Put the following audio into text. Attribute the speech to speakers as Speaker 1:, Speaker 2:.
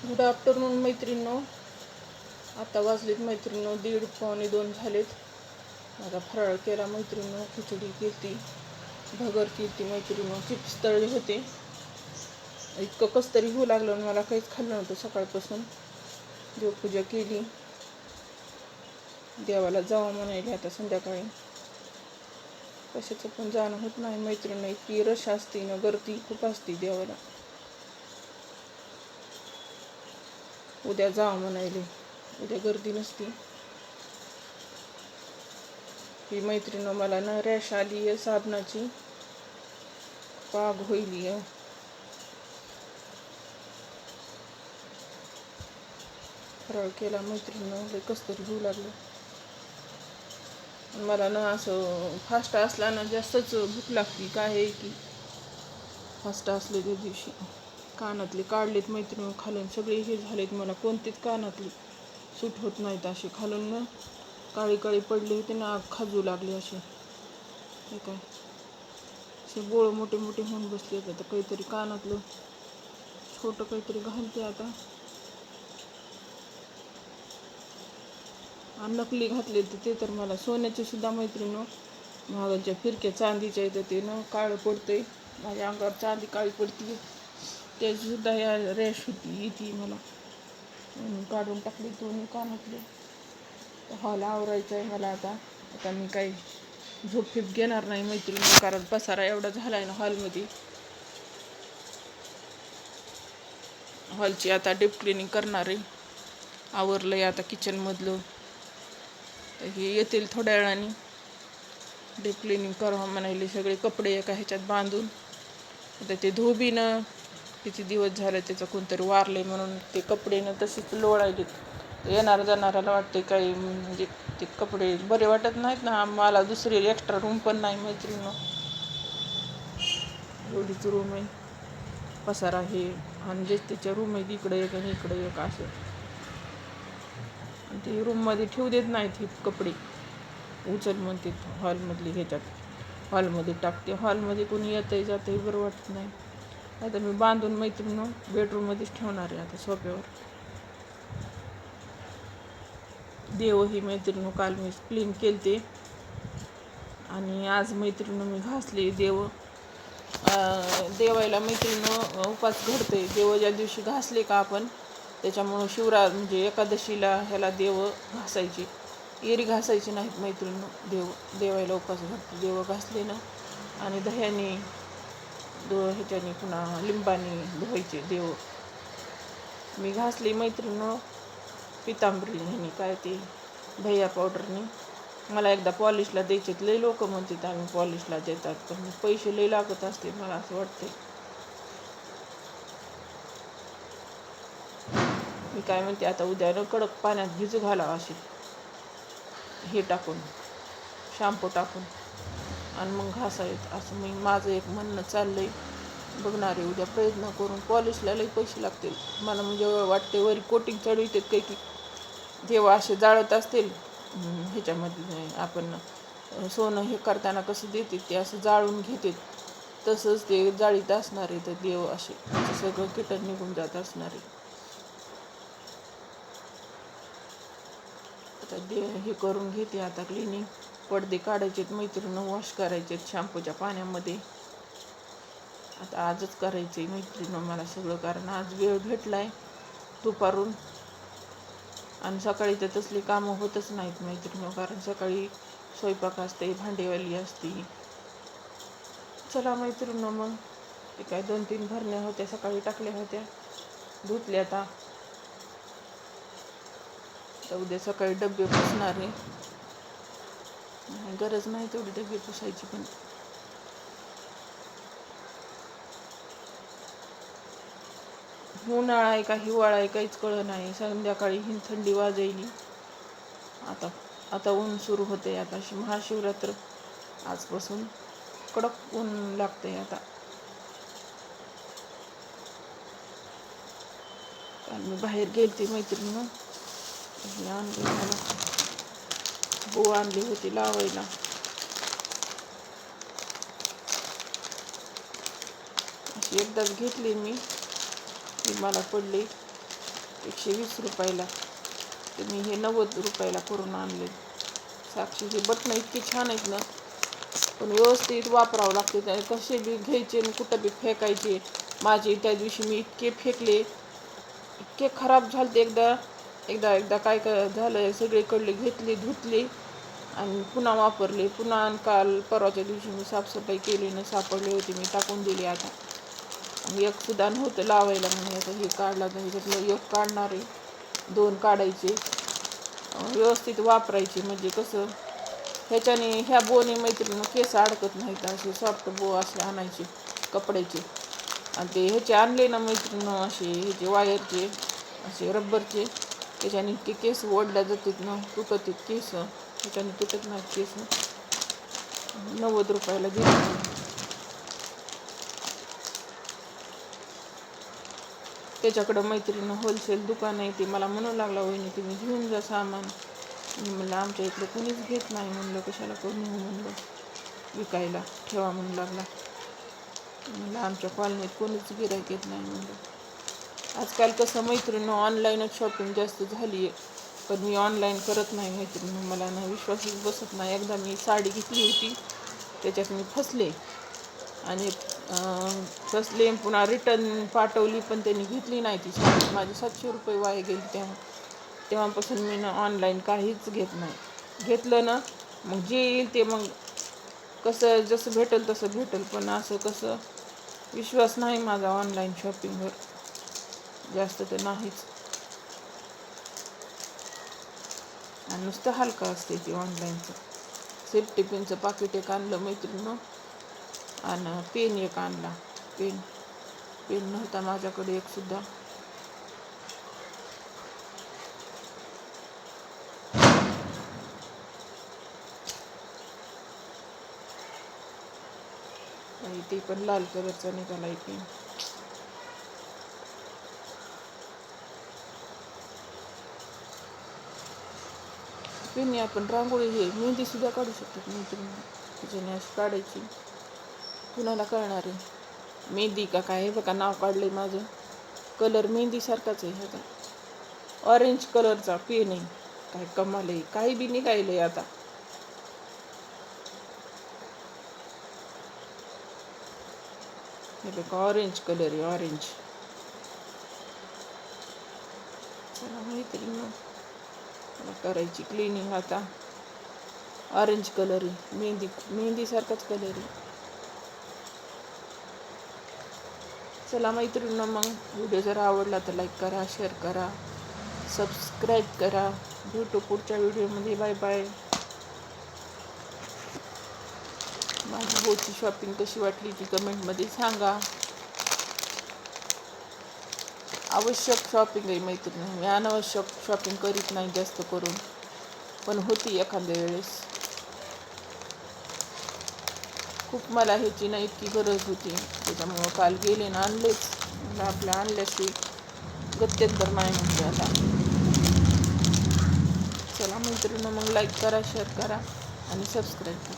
Speaker 1: Good afternoon मैत्रिणींनो. आता वाजलेत मैत्रिणींनो 1:30-1:45 झालेत. माझा फराळ केला मैत्रिणींनो. खिचडी केली, भगर केली मैत्रिणींनो, चिप्स तळले होते. इतकं कसं तरी होऊ लागलं, मला काहीच खाल्लं नव्हतं सकाळपासून. देवपूजा केली, देवाला जावं म्हणायला. आता संध्याकाळी कशाचं पण जाणं होत नाही मैत्रिणींनो, इतकी रश असते ना, गर्दी खूप असते देवाला. उद्या जावं म्हणायले, उद्या गर्दी नसती. ही मैत्रिणीनं मला ना रॅश आली आहे साबणाची, पाग होईल आहे. फराळ केला मैत्रिणीनं, लय कसं तरी होऊ लागलं. मला ना असं फास्ट असला ना जास्तच भूक लागते. काय आहे की फास्ट असले त्या दिवशी कानातले काढलेत मैत्रिणी खालून, सगळे हे झालेत. मला कोणतेच कानातले सूट होत नाहीत. असे खालून ना काळी काळी पडली होती ना, आग खाजू लागली असे. हे काय असे बोळ मोठे मोठे होऊन बसले. आता काहीतरी कानातलं छोटं काहीतरी घालते आता. आणि नकली घातले ते तर मला सोन्याचे सुद्धा मैत्रिणी महागाच्या फिरक्या चांदीच्या येतं, ते ना काळं पडतंय माझ्या अंगावर, चांदी काळी पडते. त्याची सुद्धा या रॅश होती येते मला. काढून टाकली दोन्ही कानातले. हॉल आवरायचं आहे मला आता. आता मी काही झोप फिप घेणार नाही मैत्रिणी, कारण पसारा एवढा झाला आहे ना हॉलमध्ये. हॉलची आता डीप क्लिनिंग करणार आहे. आवरलं आहे आता किचनमधलं. तर हे येतील थोड्या वेळाने डीप क्लिनिंग करावं म्हणाले. सगळे कपडे एका ह्याच्यात बांधून. आता ते धोबीनं किती दिवस झाले त्याचं कोणतरी वारले म्हणून ते कपडेनं तशीच लोळायलेत. येणार जाणाराला वाटते काही, म्हणजे ते कपडे बरे वाटत नाहीत ना. मला दुसरी एक्स्ट्रा रूम पण नाही मैत्रिणी, एवढीच रूम आहे. पसारा हे आणि जे त्याच्या रूम आहे इकडे एक आणि इकडे एक असं. आणि ते रूममध्ये ठेवू देत नाहीत हे कपडे, उचल म्हणते हॉलमधली ह्याच्यात हॉलमध्ये टाकते. हॉलमध्ये कोणी येतंय जातंय बरं वाटत नाही. आता मी बांधून मैत्रिणी बेडरूममध्येच ठेवणार आहे आता सोफ्यावर. देव ही मैत्रिणी काल मी क्लीन केलते आणि आज मैत्रिणी मी घासले देव. देवायला मैत्रिणी उपास घडते. देव ज्या दिवशी घासले का आपण, त्याच्यामुळं म्हणजे एकादशीला ह्याला देव घासायचे, एरी घासायची नाहीत मैत्रिणी. देवायला उपास घडते. देव घासले ना आणि दह्याने ह्याच्याने पुन्हा लिंबाने धुवायचे देव. मी घासली मैत्रिणी पितांबरी ह्याने, काय ते भैया पावडरने. मला एकदा पॉलिशला द्यायचे. लई लोक म्हणतात आम्ही पॉलिशला देतात, पण पैसे लई लागत असते मला असं वाटते. मी काय म्हणते आता उद्या न कडक पाण्यात भिजू घालावं असे, हे टाकून शॅम्पू टाकून, आणि मग घासावेत असं मी माझं एक म्हणणं चाललंय. बघणारे उद्या प्रयत्न करून. पॉलिशला लई पैसे लागतील मला, म्हणजे वाटते वरी कोटिंग चढवितात काही की जेव्हा असे जाळत असतील ह्याच्यामध्ये. आपण सोनं हे करताना कसं देते ते असं जाळून घेते, तसंच ते जाळीत असणार आहे. तर देव असे सगळं कीटक निघून जात असणार आहे. आता देव हे करून घेते आता क्लिनिंग. पडदे काढायचेत मैत्रिणी, वॉश करायचेत शॅम्पूच्या पाण्यामध्ये. आता आजच करायचं आहे मैत्रिणी मला सगळं, कारण आज वेळ भेटलाय दुपारून. आणि सकाळी तर तसली कामं होतच नाहीत मैत्रिणी, कारण सकाळी स्वयंपाक असते, भांडेवाली असते. चला मैत्रिणी मग ते काय 2-3 भरण्या होत्या सकाळी टाकल्या होत्या, धुतल्या. आता उद्या सकाळी डबे पुसणार आहे. गरज नाही तेवढी डबे पुसायची, पण उन्हाळा आहे का हिवाळा आहे काहीच कळलं नाही. संध्याकाळी थंडी वाजायली. आता ऊन सुरू होते. आता महाशिवरात्र आजपासून कडक ऊन लागते. आता काल मी बाहेर गेलते मैत्रिणी, आणली मला बो आणली होती लावायला. अशी एकदाच घेतली मी, ती मला पडली. 120 रुपयाला. तर मी हे 90 रुपयाला करून आणले. साक्षीचे बटणं इतके छान आहेत ना, पण व्यवस्थित वापरावं लागते. त्याने कसे बी घ्यायचे आणि कुठं बी फेकायचे. माझे त्या दिवशी मी इतके फेकले, इतके खराब झाले. एकदा काय झालं, सगळीकडले घेतले, धुतले आणि पुन्हा वापरले. पुन्हा काल परवाच्या दिवशी मी साफसफाई केली ना, सापडले होते, मी टाकून दिले. आता एक सुद्धा नव्हतं लावायला म्हणून आता हे काढला. तर ह्याच्यातलं एक काढणार आहे, 2 काढायचे, व्यवस्थित वापरायचे. म्हणजे कसं ह्याच्याने ह्या बोने मैत्रिणी केस अडकत नाहीत. असे सॉफ्ट बो असे आणायचे कपड्याचे. आणि ते ह्याचे आणले ना मैत्रिणी, असे ह्याचे वायरचे, असे रब्बरचे, त्याच्याने इतके केस ओढल्या जातात ना, तुटत केस. ह्याच्याने तुटत नाहीत केस. 90 रुपयाला दिले. त्याच्याकडं मैत्रिणी होलसेल दुकान आहे. ते मला म्हणू लागला, वहिनी तुम्ही घेऊन जा सामान. मी म्हणलं आमच्या इकडं कोणीच घेत नाही. म्हणलं कशाला करून येऊ, म्हणलं विकायला ठेवा म्हणू लागला. म्हणलं आमच्या कॉलनीत कोणीच गिऱ्हाईक येत नाही म्हणलं. आजकाल कसं मैत्रिणी ऑनलाईनच शॉपिंग जास्त झाली आहे. पण मी ऑनलाईन करत नाही मैत्रिणी, मला ना विश्वासच बसत नाही. एकदा मी साडी घेतली होती, त्याच्यात मी फसले आणि पुन्हा रिटर्न पाठवली, पण त्यांनी घेतली नाही ती साडी. माझे 700 रुपये वाया गेली. तेव्हापासून मी ना ऑनलाईन काहीच घेत नाही. घेतलं ना मग जे येईल ते मग कसं जसं भेटेल तसं भेटेल. पण असं कसं विश्वास नाही माझा ऑनलाईन शॉपिंगवर जास्त तर नाहीच. आणि नुसतं हलका असते ते ऑनलाईनचं. सेफ्टी पिनचं पाकिट एक आणलं मैत्रिणी, आणि पेन एक आणला. पेन नव्हता माझ्याकडे एक सुद्धा. आणि ते पण लाल कलरचा निघाला पेन. पेनने आपण रांगोळी मेहंदी सुद्धा काढू शकतात मैत्रिणी. त्याच्याने अशी काढायची, कुणाला कळणार आहे मेहंदी का काय. हे बघा नाव काढलंय माझं. कलर मेहंदी सारखाच आहे. ह्याचा ऑरेंज कलरचा पेन आहे. काय कमाल आहे, काही बी निघायलंय आता. हे बघा ऑरेंज कलर आहे, ऑरेंज. चला मैत्रिणी मला करायची क्लिनिंग आता. ऑरेंज कलर आहे, मेहंदी सारखाच कलर आहे. चला मैत्रिणी, मग व्हिडिओ जर आवडला तर लाईक करा, शेअर करा, सबस्क्राईब करा. भेटू पुढच्या व्हिडिओमध्ये. Bye bye. माझी बोची शॉपिंग कशी वाटली ती कमेंटमध्ये सांगा. आवश्यक शॉपिंग आहे मैत्रिणी, मी अनावश्यक शॉपिंग करीत नाही जास्त करून, पण होती एखाद्या वेळेस. खूप मला ह्याची ना इतकी गरज होती, त्याच्यामुळं काल गेले ना आणलेच. मला आपल्या आणल्याशी गत्यंतर नाही म्हणजे आता. चला मैत्रिणी, मग लाईक करा, शेअर करा आणि सबस्क्राईब करा.